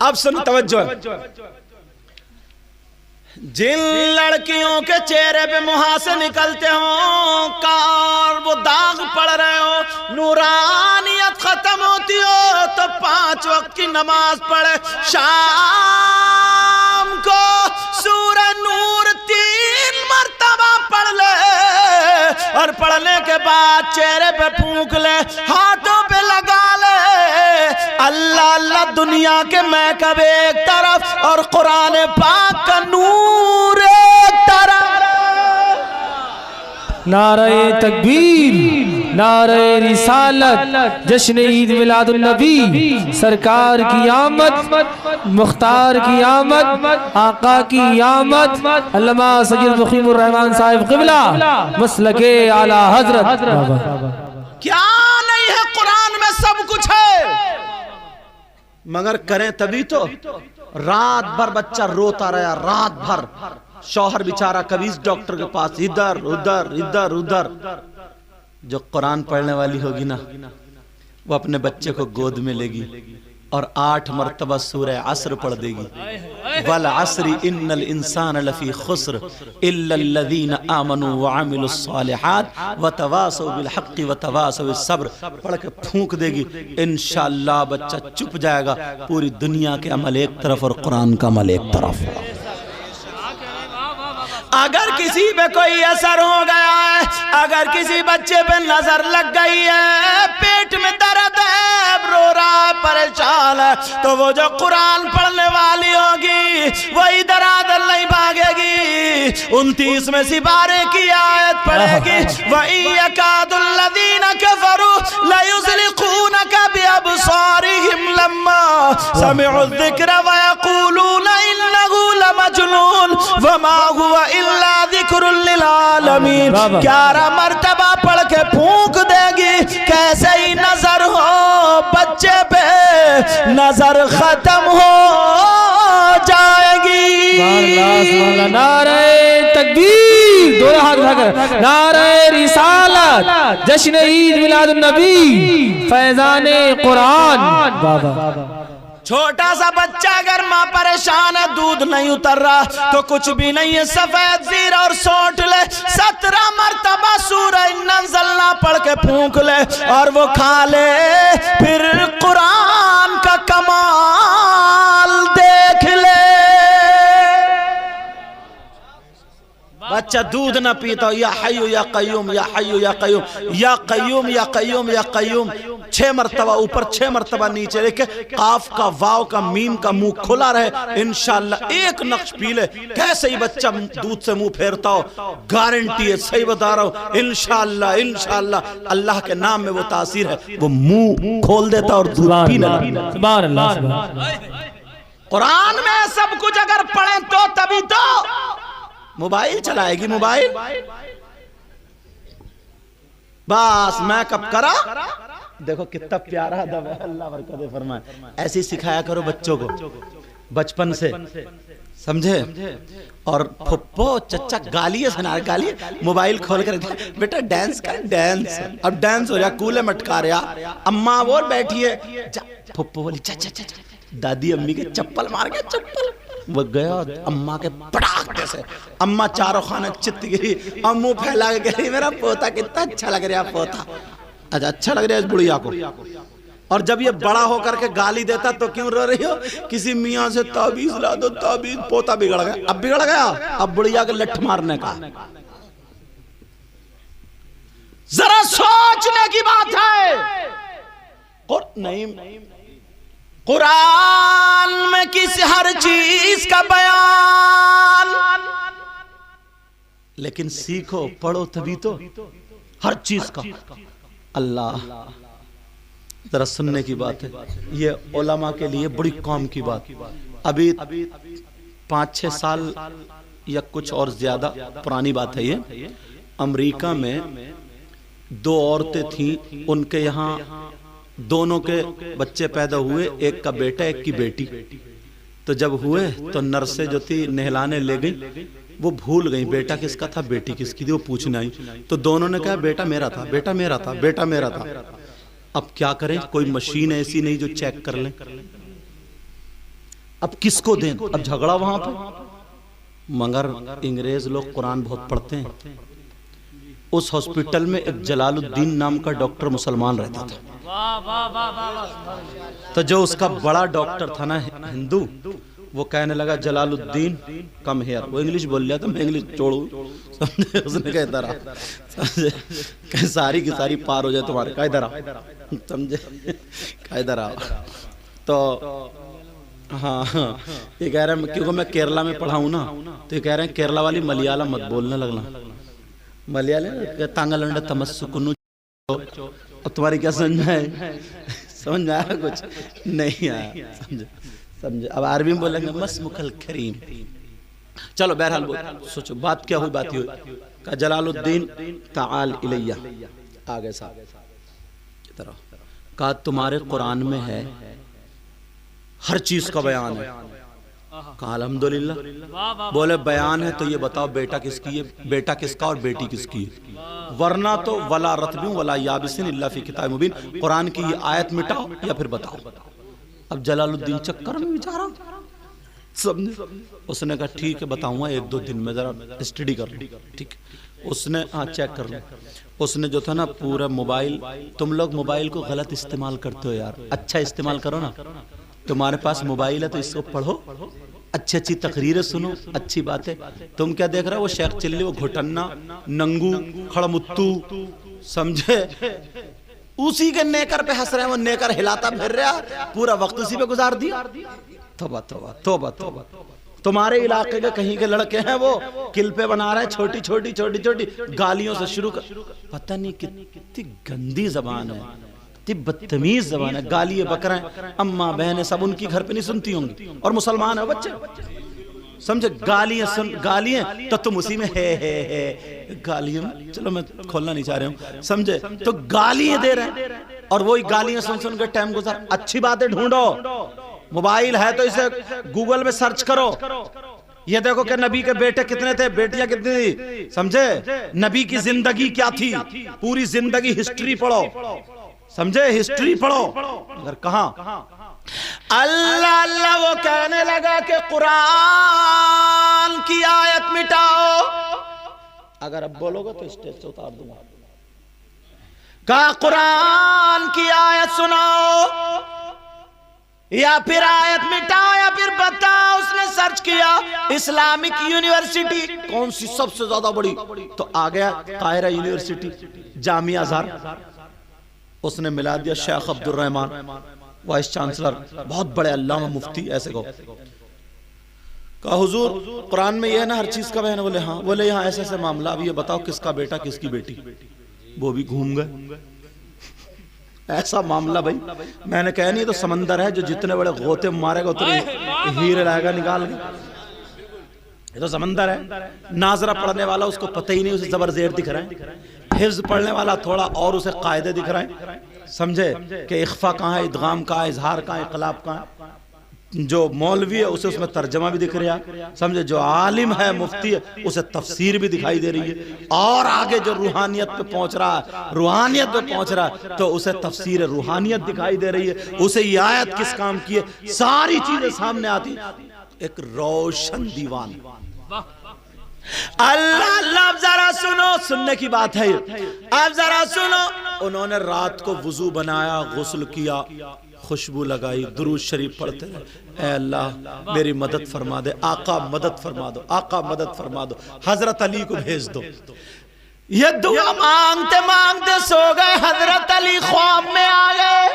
अब सुन तवज्जो, जिन लड़कियों के चेहरे पे मुहासे निकलते हो, कार वो दाग पड़ रहे हो, नूरानियत खत्म होती हो, तो 5 वक्त की नमाज पढ़े, शाम को सूरह नूर 3 मरतबा पढ़ ले, और पढ़ने के बाद चेहरे पे फूंक ले, हाथों पे लगा ले। अल्लाह अल्लाह दुनिया के महकब एक तरफ और कुरान पाक का नूर एक तरफ। नारे तकबीर, नारे रिसालत, जश्न ईद मिलादुन नबी, सरकार की आमद, मुख्तार की आमद, आका की आमद, अल्लामा सैयद मुकीमुर रहमान साहिब क़िबला मसलके आला हजरत। क्या नहीं है कुरान में, सब कुछ है, मगर करें तभी तो। रात भर बच्चा रोता रहा, रात भर शौहर बेचारा कभी इस डॉक्टर के पास, इधर उधर इधर उधर। जो कुरान पढ़ने वाली होगी ना, वो अपने बच्चे को गोद में लेगी और 8 मरतबा सूरह अस्र पढ़ देगी, वल अस्री इन्नल इंसान लफी खुस्र इल्लल्लज़ीना आमनू व अमिलुस सालिहात व तवासौ बिल हक़्क़ि व तवासौ बिस सब्र, पढ़ के फूंक देगी। इंशाअल्लाह बच्चा चुप जाएगा, पूरी दुनिया के अमल एक तरफ और कुरान का अमल एक तरफ। अगर किसी पे कोई असर हो गया है, अगर किसी बच्चे पे नजर लग गई है, पेट में दर्द है, रो रहा है, परेशान है, तो वो जो कुरान पढ़ने वाली होगी वो इधर आधर नहीं भागेगी, 29 में सिपारे की आयत पढ़ेगी, वही यकादुल्लज़ीना कफरू लयुज़लिक़ूनका बिअबसारिहिम लम्मा समिअु ज़िक्र व यक़ूलूना इन्नहु लमजनून वमा हुवा इल्ला ज़िक्रुल लिल आलमीन। 11 मरतबा पढ़ के फूंक देगी, कैसे ही नजर हो बच्चे पे, नजर खत्म हो जाएगी। नारे तकबीर, दोनों हाथ उठाकर, नारे रिसालत, जश्न ईद मिलादुन नबी, फैजाने कुरान। छोटा सा बच्चा अगर माँ परेशान है, दूध नहीं उतर रहा, तो कुछ भी नहीं है, सफेद जीरा और सौंठ ले, 17 मरतबा सूरह नज़लना पढ़ के फूंक ले और वो खा ले, फिर कुरान का कमाल देख ले। बच्चा दूध ना पीता हो, या हय्यु या कय्यूम, या हय्यु या कय्यूम, या कय्यूम या कय्यूम या कय्यूम, 6 मरतबा ऊपर 6 मरतबा नीचे लेके, काफ का वाव का मीम का मुंह खुला रहे, इंशाअल्लाह एक नक्श पी ले, कैसे ही बच्चा दूध से मुंह फेरता हो, गारंटी है, सही बता रहा हूं, इंशाअल्लाह इंशाअल्लाह अल्लाह के नाम में वो तासीर है, वो मुंह खोल देता और दूध पीने लगता। सुभान अल्लाह। कुरान में सब कुछ अगर पढ़े तो तभी तो। मोबाइल चलाएगी, मोबाइल बस मैं कब करा, देखो कितना प्यारा अदब है, अल्लाह बरकत फरमाए। ऐसे ही सिखाया करो बच्चों को बचपन से, समझे। और फुप्पो चचा गालियां सुना, गाली मोबाइल खोल कर, बेटा डांस कर, डांस, अब डांस हो रहा, कूले मटका रहा, अम्मा बोल बैठी है, फुप्पो बोली चाचा चाचा, दादी अम्मी के चप्पल मार के, चप्पल वो गया अम्मा के पटाख से, अम्मा चारों खाने चित गिरी, मुंह फैला के कह रही मेरा पोता कितना अच्छा लग रहा, पोता अच्छा लग रहा है इस बुढ़िया को। और जब ये बड़ा होकर के गाली देता तो क्यों रो रही हो, किसी मियाँ से ताबीज ला दो, ताबीज, पोता बिगड़ गया, अब बिगड़ गया, अब बुढ़िया के लठ मारने का। जरा सोचने की बात है। और नहीं, कुरान में किसी हर चीज का बयान, लेकिन सीखो पढ़ो तभी तो, हर चीज का। अल्लाह, जरा सुनने की बात है, ये उलमा के लिए बड़ी काम की बात। अभी 5-6 साल या कुछ और ज्यादा पुरानी बात है ये, अमेरिका में 2 औरतें थीं, उनके यहाँ दोनों के बच्चे पैदा हुए, एक का बेटा एक की बेटी। तो जब हुए तो नर्सें जो थी नहलाने ले गई, वो भूल गई बेटा किसका था बेटी किसकी थी, वो पूछने आई। तो दोनों ने कहा बेटा मेरा था, बेटा मेरा था, बेटा मेरा था। अब क्या करें, कोई मशीन ऐसी नहीं जो चेक कर ले। अब किसको दें? अब झगड़ा वहां पे। मगर अंग्रेज लोग कुरान बहुत पढ़ते हैं। उस हॉस्पिटल में एक जलालुद्दीन नाम का डॉक्टर मुसलमान रहता था। तो जो उसका बड़ा डॉक्टर था ना हिंदू, वो कहने लगा जलालुद्दीन कम हेयर। वो इंग्लिश बोल लिया था, मैं इंग्लिश छोड़ू, समझे? उसने कहा इधर आ, समझे? कहीं सारी की सारी पार हो जाए तुम्हारे, कहा इधर आ, समझे? कहा इधर आ। तो हाँ ये कह रहे हैं, क्योंकि मैं केरला में पढ़ा हूँ ना, तो ये कह रहे हैं केरला वाली मलयालम मत बोलने लगना। मलयालम तांगलंड तमस्सुकुनु। अब तुम्हारी क्या समझ में आए? समझ में आया? कुछ नहीं आया, समझे? समझे? अब अरबी में बोलेंगे मस्मुखल करीम। चलो बहरहाल सोचो बात क्या हुई। बात हुई का जलालुद्दीन ताल इलैया आगे साहब तरह का तुम्हारे कुरान में है हर चीज का बयान है। कहा अल्हम्दुलिल्लाह। बोले बयान है तो ये बताओ बेटा किसकी है, बेटा किसका और बेटी किसकी है? वरना तो वला रतबी वला याबिसिन इल्ला फी किताब मुबीन। कुरान की ये आयत मिटाओ या फिर बताओ। अब जलालुद्दीन चक्कर में बेचारा, समझे? उसने कहा ठीक है बताऊंगा, 1-2 दिन में जरा स्टडी कर लो। ठीक, उसने हाँ चेक कर लो। उसने जो था ना पूरा मोबाइल, तुम लोग मोबाइल को गलत इस्तेमाल करते हो यार, अच्छा इस्तेमाल करो ना। तुम्हारे पास मोबाइल है तो इसको पढ़ो, अच्छी अच्छी तकरीरें सुनो, अच्छी बातें। तुम क्या देख रहे हो? वो शेख चिल्ली, वो घुटन्ना, नंगू, खड़मुत्तू, समझे? उसी के नेकर पे हंस रहे हैं। वो नेकर हिलाता फिर रहा, पूरा वक्त उसी पे गुजार दिया। तौबा तौबा तौबा तौबा। तुम्हारे इलाके के कहीं के लड़के हैं वो किल्पे बना रहे हैं, छोटी छोटी छोटी छोटी गालियों से शुरू कर। पता नहीं कितनी गंदी जबान है, कितनी बदतमीज जबान है। गाली बकरा, अम्मा बहनें सब उनकी घर पे नहीं सुनती होंगी, और मुसलमान है बच्चे, समझे? गालियां सुन, गालियां तो तुम उसी में है गालियां। चलो मैं खोलना नहीं चाह रहा हूं, समझे? तो गालियां दे रहे हैं और वही गालियां सुन सुन के टाइम गुजार। अच्छी बातें ढूंढो, मोबाइल है तो इसे गूगल में सर्च करो। ये देखो कि नबी के बेटे कितने थे, बेटियां कितनी थी, समझे? नबी की जिंदगी क्या थी, पूरी जिंदगी हिस्ट्री पढ़ो, समझे? हिस्ट्री पढ़ो। अगर कहां अल्लाह अल्लाह वो कहने लगा कि कुरान की आयत मिटाओ। अगर अब बोलोगे तो स्टेज से उतार दूंगा। कहा कुरान की आयत सुनाओ या फिर आयत मिटाओ या फिर बताओ। उसने सर्च किया इस्लामिक यूनिवर्सिटी कौन सी सबसे ज्यादा बड़ी, तो आ गया कायरा यूनिवर्सिटी, जामिया अज़हर। उसने मिला दिया शेख अब्दुल रहमान, वाइस चांसलर, बहुत बड़े अल्लामा मुफ्ती, ऐसे को। कहा हुजूर कुरान में ये है ना हर चीज का बयान? बोले हाँ। बोले यहाँ ऐसे ऐसे मामला, अब ये बताओ किसका बेटा किसकी बेटी। वो भी घूम गए। ऐसा मामला भाई, मैंने कहा नहीं तो समंदर है जो जितने बड़े गोते मारेगा उतने हीरे लाएगा निकाल के। ये तो समंदर है। नाजरा पढ़ने वाला उसको पता ही नहीं, उसे जबर जेर दिख रहा है। हिफ्ज पढ़ने वाला थोड़ा और उसे कायदे दिख रहे हैं, समझे? कि इख्फा कहाँ है, इदगाम कहाँ है, इजहार कहाँ है, इक़लाब कहाँ है। जो मौलवी है उसे उसमें तर्जमा भी दिख रहा है, समझे? जो आलिम है, मुफ्ती है, उसे तफसीर भी दिखाई दे रही है। और आगे जो रूहानियत पे पहुंच रहा है, रूहानियत पे पहुंच रहा है, तो उसे तफसीर रूहानियत दिखाई दे रही है। उसे ये आयत किस काम की है, सारी चीजें सामने आती। एक रोशन दीवान। अल्लाह अल्लाह, अब जरा सुनो, सुनने की बात है। अब जरा सुनो, उन्होंने रात को वुजू बनाया, गुस्ल किया, खुशबू लगाई, दुरूद शरीफ पढ़ते रहे। ऐ अल्लाह मेरी मदद फरमा दे, आका मदद फरमा दो, आका मदद फरमा दो, हजरत अली को भेज दो। ये दुआ मांगते मांगते सो गए। हजरत अली ख्वाब में आ गए।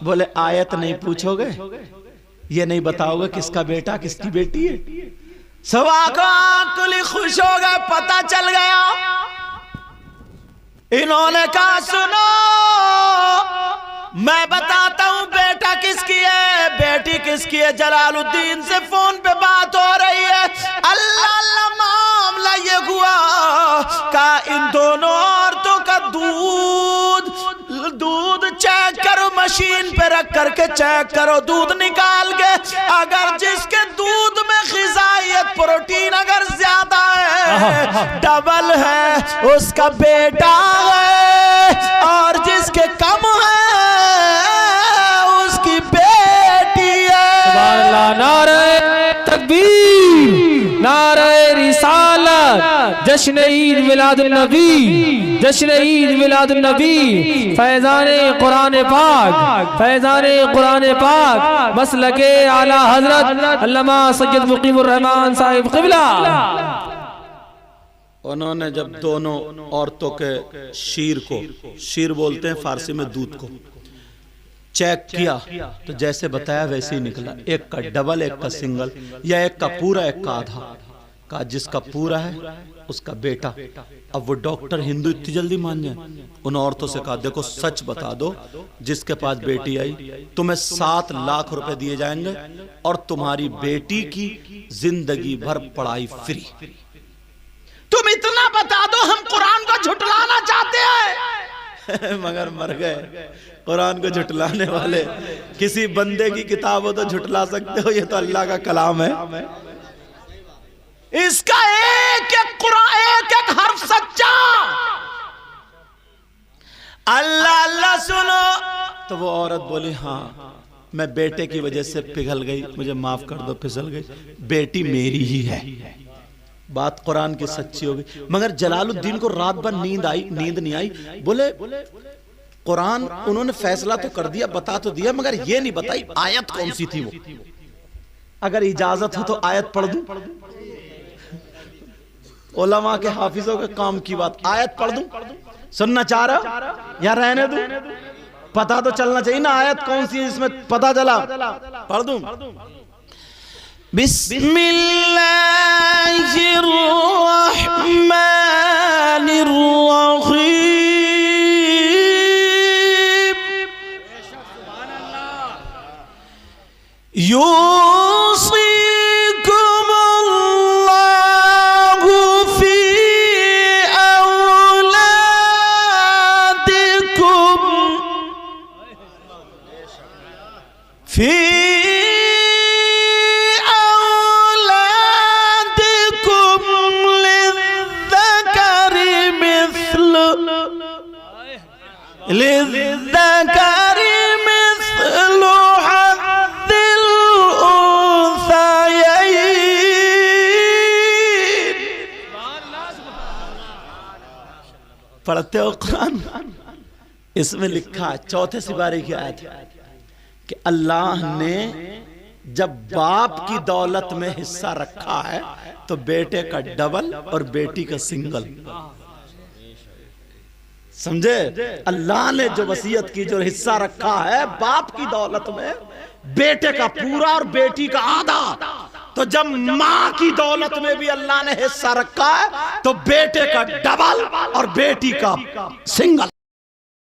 बोले आयत नहीं पूछोगे, ये नहीं बताओगे किसका बेटा किसकी बेटी है? सवा को आंख खुली, खुश हो गए, पता चल गया। इन्होंने कहा सुनो मैं बताता हूं बेटा किसकी है बेटी किसकी है। जलालुद्दीन से फोन पे बात हो रही है। अल्लाह अल्लाह, मामला ये हुआ का इन दोनों औरतों का दूध चेक करो, मशीन पे रख करके चेक करो, दूध निकाल के अगर जिसके दूध में ग़िज़ाइयत प्रोटीन अगर ज्यादा है, डबल है, उसका बेटा है, और जिसके कम है उसकी नारे तकबीर, नारे रिसालत, जश्न ईद मिलादुन नबी, जश्न ईद मिलादुन नबी, फैज़ाने कुरान पाक, फैज़ाने कुरान पाक, मसलके आला हजरत अल्लामा सैयद मुकीमुर रहमान साहिब क़िबला। उन्होंने जब दोनों औरतों के शीर को, शीर बोलते हैं फारसी में दूध को, चेक किया तो जैसे बताया वैसे ही निकला, एक का डबल एक का सिंगल, या एक का पूरा एक का आधा। कहा जिसका पूरा है उसका बेटा। अब वो डॉक्टर हिंदू इतनी जल्दी मान जाए? उन औरतों से कहा देखो सच बता दो, जिसके पास बेटी आई तुम्हें 7 लाख रुपए दिए जाएंगे और तुम्हारी बेटी की जिंदगी भर पढ़ाई फ्री। तुम इतना बता दो हम कुरान को झुटलाना चाहते हैं मगर मर गए। कुरान को झुटलाने वाले, किसी बंदे की किताब हो तो झुटला सकते हो, ये तो अल्लाह का कलाम है। इसका एक एक कुरान, एक एक हर्फ सच्चा। अल्लाह अल्लाह सुनो। तो वो औरत बोली हाँ मैं बेटे की वजह से पिघल गई, मुझे माफ कर दो, फिसल गई, बेटी मेरी ही है। बात कुरान की सच्ची होगी। मगर जलालुद्दीन को रात भर नींद नहीं आई। बोले कुरान उन्होंने फैसला तो कर दिया, बता तो दिया, मगर ये नहीं बताई आयत कौन सी थी वो। अगर इजाजत हो तो आयत पढ़ दूं? उलमा के हाफिजों के काम की बात, आयत पढ़ दूं? सुनना चाह रहा या रहने दूं? पता तो चलना चाहिए ना आयत कौन सी है, इसमें पता चला। पढ़ दूं? बिस्मिल्लाहिर्रहमानिर्रहीम। यूसीकुमुल्लाहु फी औलादिकुम फी लिज़्ज़करि मिस्लु हज़्ज़िल उन्सयैन। पढ़ते हो कुरान? इसमें लिखा है 4 सिपारे की आयत कि अल्लाह ने जब बाप की दौलत में हिस्सा रखा है तो बेटे का डबल और बेटी का सिंगल। समझे? अल्लाह ने जो वसीयत की, जो हिस्सा रखा है बाप की दौलत में, बेटे का पूरा और बेटी का आधा। तो जब माँ की दौलत में भी अल्लाह ने हिस्सा रखा है तो बेटे का डबल और बेटी का सिंगल।